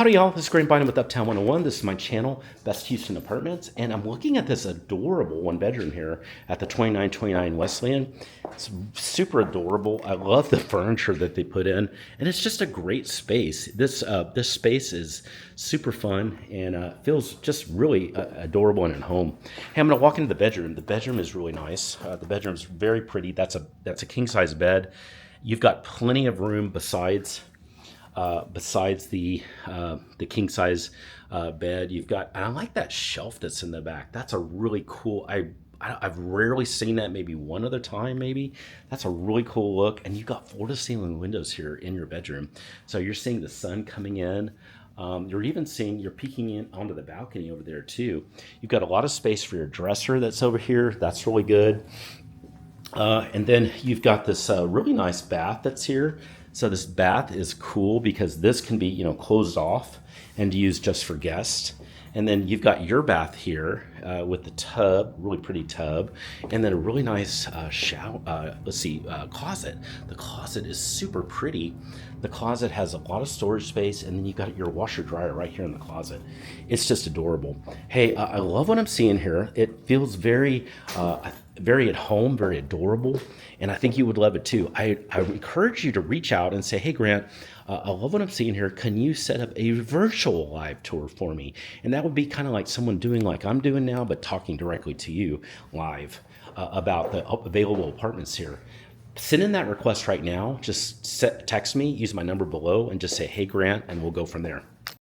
Howdy y'all, this is Grant Bynum with Uptown 101. This is my channel, Best Houston Apartments, and I'm looking at this adorable one bedroom here at the 2929 Weslayan. It's super adorable. I love the furniture that they put in, and it's just a great space. This space is super fun and feels just really adorable and at home. Hey, I'm gonna walk into the bedroom. The bedroom is really nice. The bedroom's very pretty. That's a king size bed. You've got plenty of room besides the king size bed. You've got, and I like that shelf that's in the back. That's a really cool. I've rarely seen that. Maybe one other time. Maybe that's a really cool look. And you've got floor to ceiling windows here in your bedroom, so you're seeing the sun coming in. You're peeking in onto the balcony over there too. You've got a lot of space for your dresser that's over here. That's really good. And then you've got this really nice bath that's here. So this bath is cool because this can be, closed off and used just for guests. And then you've got your bath here with the tub, really pretty tub, and then a really nice closet. The closet is super pretty. The closet has a lot of storage space, and then you've got your washer dryer right here in the closet. It's just adorable. Hey, I love what I'm seeing here. It feels very at home, very adorable, and I think you would love it too. I encourage you to reach out and say, hey, Grant, I love what I'm seeing here. Can you set up a virtual live tour for me? And that would be kind of like someone doing like I'm doing now, but talking directly to you live about the available apartments here. Send in that request right now. Just text me, use my number below, and just say, hey, Grant, and we'll go from there.